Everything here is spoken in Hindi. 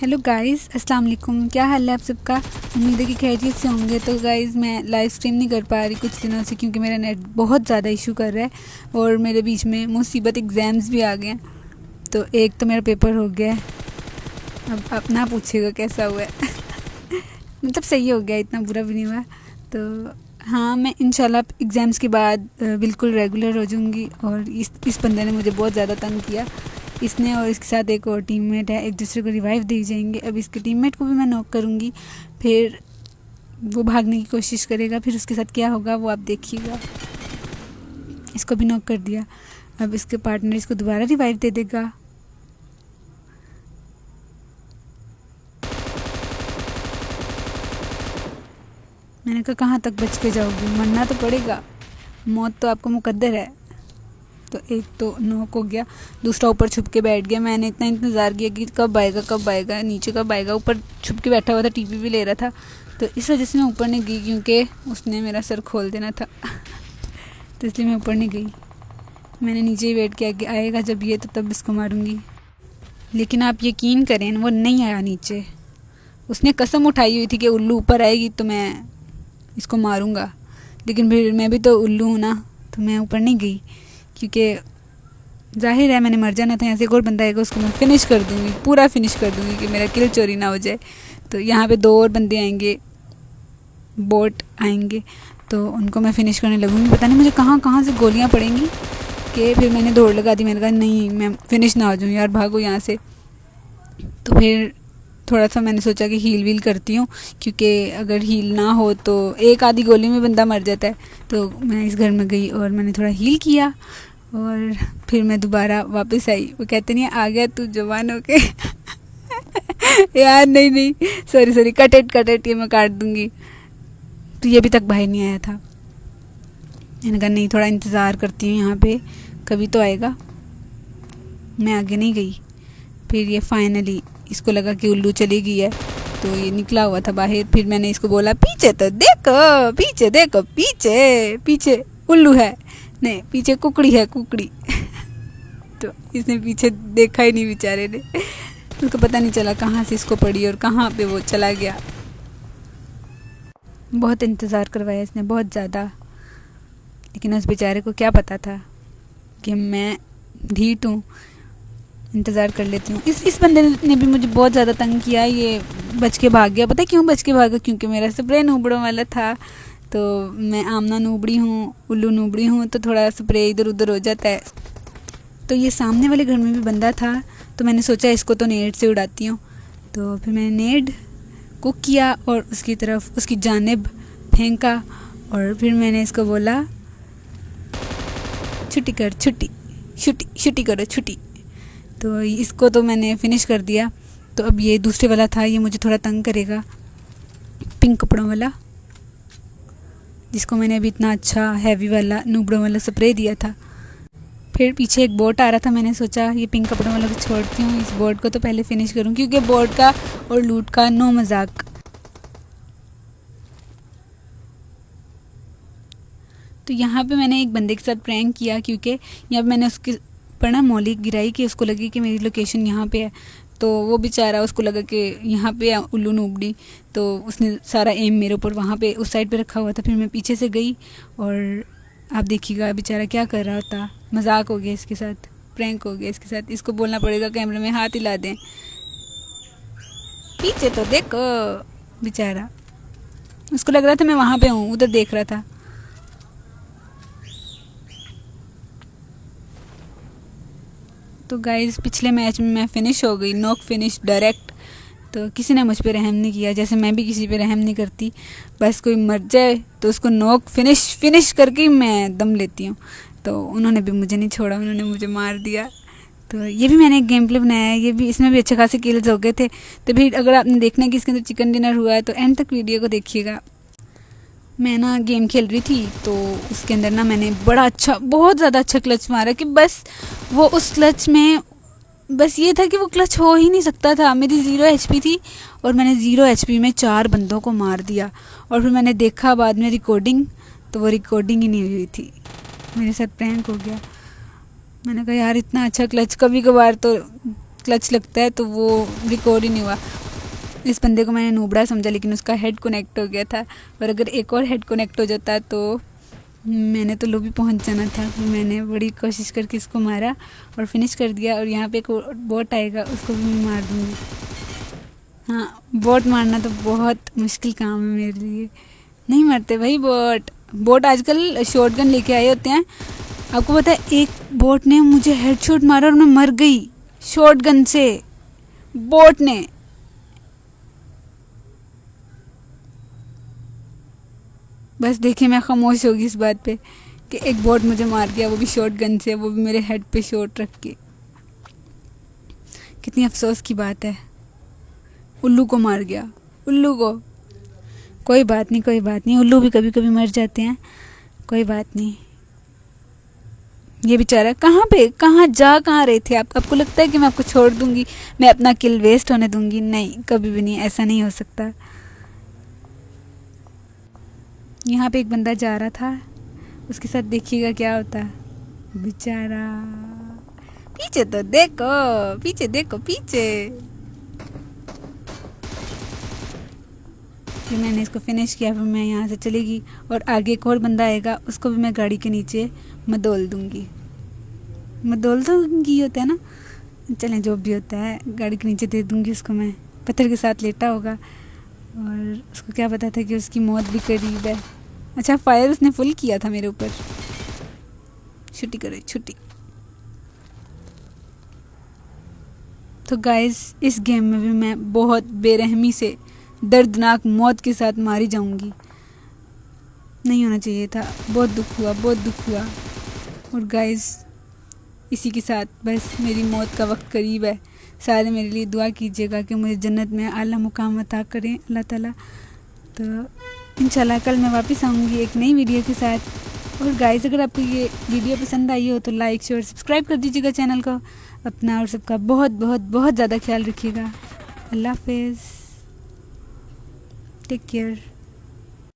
हेलो गाइस, अस्सलाम वालेकुम। क्या हाल है आप सबका? उम्मीद है कि खैरियत से होंगे। तो गाइस, मैं लाइव स्ट्रीम नहीं कर पा रही कुछ दिनों से क्योंकि मेरा नेट बहुत ज़्यादा इशू कर रहा है और मेरे बीच में मुसीबत एग्ज़ाम्स भी आ गए हैं। तो एक तो मेरा पेपर हो गया है। अब आप ना पूछिएगा कैसा हुआ है। मतलब सही हो गया, इतना बुरा भी नहीं हुआ। तो हाँ, मैं इंशाल्लाह एग्ज़ाम्स के बाद बिल्कुल रेगुलर हो जाऊँगी। और इस बंदे ने मुझे बहुत ज़्यादा तंग किया, इसने और इसके साथ एक और टीममेट है, एक दूसरे को रिवाइव दे जाएंगे। अब इसके टीममेट को भी मैं नॉक करूँगी, फिर वो भागने की कोशिश करेगा, फिर उसके साथ क्या होगा वो आप देखिएगा। इसको भी नॉक कर दिया, अब इसके पार्टनर इसको दोबारा रिवाइव दे देगा। मैंने कहा कहाँ तक बच के जाओगी, मरना तो पड़ेगा, मौत तो आपको मुकद्दर है। तो एक तो नॉक हो गया, दूसरा ऊपर छुप के बैठ गया। मैंने इतना इंतज़ार किया कि कब आएगा, नीचे कब आएगा। ऊपर छुप के बैठा हुआ था, टीवी भी ले रहा था। तो इस वजह से मैं ऊपर नहीं गई क्योंकि उसने मेरा सर खोल देना था। तो इसलिए मैं ऊपर नहीं गई। मैंने नीचे ही वेट किया कि आएगा जब ये, तो तब इसको मारूंगी। लेकिन आप यकीन करें, वो नहीं आया नीचे। उसने कसम उठाई हुई थी कि उल्लू ऊपर आएगी तो मैं इसको मारूंगा। लेकिन फिर मैं भी तो उल्लू हूँ ना, तो मैं ऊपर नहीं गई क्योंकि जाहिर है मैंने मर जाना था। यहाँ से एक और बंदा आएगा, उसको मैं फिनिश कर दूँगी, पूरा फिनिश कर दूँगी कि मेरा किल चोरी ना हो जाए। तो यहाँ पे 2 और बंदे आएंगे, बोट आएंगे, तो उनको मैं फ़िनिश करने लगूँगी। पता नहीं मुझे कहाँ कहाँ से गोलियाँ पड़ेंगी कि फिर मैंने दौड़ लगा दी। मैंने कहा नहीं, मैं फ़िनिश ना हो जाऊँ यार, भागो यहाँ से। तो फिर थोड़ा सा मैंने सोचा कि हील वील करती हूँ, क्योंकि अगर हील ना हो तो एक आधी गोली में बंदा मर जाता है। तो मैं इस घर में गई और मैंने थोड़ा हील किया और फिर मैं दोबारा वापस आई। वो कहते नहीं आ गया तू जवान हो के। यार नहीं, सॉरी, कट इट, ये मैं काट दूँगी। तो ये अभी तक बाहर नहीं आया था। मैंने कहा नहीं, थोड़ा इंतज़ार करती हूँ यहाँ पे, कभी तो आएगा। मैं आगे नहीं गई। फिर ये फाइनली इसको लगा कि उल्लू चली गई है, तो ये निकला हुआ था बाहर। फिर मैंने इसको बोला पीछे तो देखो, पीछे देखो, पीछे उल्लू है, नहीं पीछे कुकड़ी है, कुकड़ी। तो इसने पीछे देखा ही नहीं बेचारे ने। उसको पता नहीं चला कहाँ से इसको पड़ी और कहाँ पे वो चला गया। बहुत इंतज़ार करवाया इसने, बहुत ज़्यादा। लेकिन उस बेचारे को क्या पता था कि मैं ढीठ हूँ, इंतज़ार कर लेती हूँ। इस बंदे ने भी मुझे बहुत ज़्यादा तंग किया। ये बच के भाग गया। पता है क्यों बच के भागा? क्योंकि मेरा स्प्रे नूबड़ों वाला था। तो मैं आमना नूबड़ी हूँ, उल्लू नूबड़ी हूँ, तो थोड़ा स्प्रे इधर उधर हो जाता है। तो ये सामने वाले घर में भी बंदा था, तो मैंने सोचा इसको तो नेट से उड़ाती हूँ। तो फिर मैंने नेट कुक किया और उसकी तरफ, उसकी जानिब फेंका। और फिर मैंने इसको बोला छुट्टी कर, छुट्टी करो, छुट्टी। तो इसको तो मैंने फ़िनिश कर दिया। तो अब ये दूसरे वाला था, ये मुझे थोड़ा तंग करेगा, पिंक कपड़ों वाला, जिसको मैंने अभी इतना अच्छा हैवी वाला नूबड़ों वाला स्प्रे दिया था। फिर पीछे एक बोट आ रहा था, मैंने सोचा ये पिंक कपड़ों वाला को छोड़ती हूँ, इस बोट को तो पहले फ़िनिश करूँ, क्योंकि बोट का और लूट का नो मजाक। तो यहाँ पे मैंने एक बंदे के साथ प्रैंक किया, क्योंकि यहाँ पे मैंने उसके ऊपर ना मौलिक गिराई कि उसको लगे कि मेरी लोकेशन यहाँ पे है। तो वो बेचारा, उसको लगा कि यहाँ पे उल्लू नूबड़ी, तो उसने सारा एम मेरे ऊपर वहाँ पे उस साइड पे रखा हुआ था। फिर मैं पीछे से गई और आप देखिएगा बेचारा क्या कर रहा था। मजाक हो गया इसके साथ, प्रैंक हो गया इसके साथ। इसको बोलना पड़ेगा कैमरे में हाथ हिला दें, पीछे तो देखो। बेचारा, उसको लग रहा था मैं वहाँ पे हूँ, उधर देख रहा था। तो गाइस, पिछले मैच में मैं फ़िनिश हो गई, नॉक फिनिश डायरेक्ट। तो किसी ने मुझ पे रहम नहीं किया, जैसे मैं भी किसी पे रहम नहीं करती। बस कोई मर जाए तो उसको नॉक फिनिश करके ही मैं दम लेती हूँ। तो उन्होंने भी मुझे नहीं छोड़ा, उन्होंने मुझे मार दिया। तो ये भी मैंने एक गेम प्ले बनाया है, ये भी, इसमें भी अच्छे खासे किल्स हो गए थे। तो फिर अगर आपने देखना है कि इसके अंदर चिकन डिनर हुआ है तो एंड तक वीडियो को देखिएगा। मैं ना गेम खेल रही थी, तो उसके अंदर ना मैंने बड़ा अच्छा, बहुत ज़्यादा अच्छा क्लच मारा कि बस वो उस क्लच में बस ये था कि वो क्लच हो ही नहीं सकता था। मेरी 0 HP थी और मैंने 0 HP में 4 बंदों को मार दिया। और फिर मैंने देखा बाद में रिकॉर्डिंग, तो वो रिकॉर्डिंग ही नहीं हुई थी। मेरे साथ प्रैंक हो गया। मैंने कहा यार, इतना अच्छा क्लच कभी कभार तो क्लच लगता है तो वो रिकॉर्ड ही नहीं हुआ। इस बंदे को मैंने नूबड़ा समझा, लेकिन उसका हेड कनेक्ट हो गया था, और अगर एक और हेड कनेक्ट हो जाता तो मैंने तो लॉबी पहुंच जाना था। फिर मैंने बड़ी कोशिश करके इसको मारा और फिनिश कर दिया। और यहाँ पे एक बोट आएगा, उसको भी मैं मार दूँगी। हाँ, बोट मारना तो बहुत मुश्किल काम है मेरे लिए। नहीं मरते भाई बोट आजकल शॉटगन लेके आए होते हैं। आपको पता है, एक बोट ने मुझे हेडशॉट मारा और मैं मर गई शॉटगन से, बोट ने। बस देखिए, मैं खामोश होगी इस बात पे कि एक बोट मुझे मार गया, वो भी शॉटगन से, वो भी मेरे हेड पे शॉट रख के। कितनी अफसोस की बात है। उल्लू को मार गया, उल्लू को। कोई बात नहीं, कोई बात नहीं, उल्लू भी कभी कभी मर जाते हैं, कोई बात नहीं। ये बेचारा कहाँ जा रहे थे आप? आपको लगता है कि मैं आपको छोड़ दूंगी, मैं अपना किल वेस्ट होने दूंगी? नहीं, कभी भी नहीं, ऐसा नहीं हो सकता। यहाँ पे एक बंदा जा रहा था, उसके साथ देखिएगा क्या होता। बेचारा, पीछे तो देखो, पीछे देखो, पीछे। फिर मैंने इसको फिनिश किया, फिर मैं यहाँ से चलेगी और आगे एक और बंदा आएगा, उसको भी मैं गाड़ी के नीचे मदोल दूँगी होता है ना, चलें जो भी होता है, गाड़ी के नीचे दे दूँगी उसको मैं। पत्थर के साथ लेटा होगा और उसको क्या पता था कि उसकी मौत भी करीब है। अच्छा, फायर उसने फुल किया था मेरे ऊपर। छुट्टी करो, छुट्टी। तो गाइस, इस गेम में भी मैं बहुत बेरहमी से दर्दनाक मौत के साथ मारी जाऊंगी। नहीं होना चाहिए था, बहुत दुख हुआ, बहुत दुख हुआ। और गाइस, इसी के साथ बस मेरी मौत का वक्त करीब है। सारे मेरे लिए दुआ कीजिएगा कि मुझे जन्नत में आला मुकाम अता करें अल्लाह ताला। तो इंशाल्लाह कल मैं वापस आऊँगी एक नई वीडियो के साथ। और गाइस, अगर आपको ये वीडियो पसंद आई हो तो लाइक शेयर सब्सक्राइब कर दीजिएगा चैनल को। अपना और सबका बहुत बहुत बहुत ज़्यादा ख्याल रखिएगा। अल्लाह हाफिज़, टेक केयर।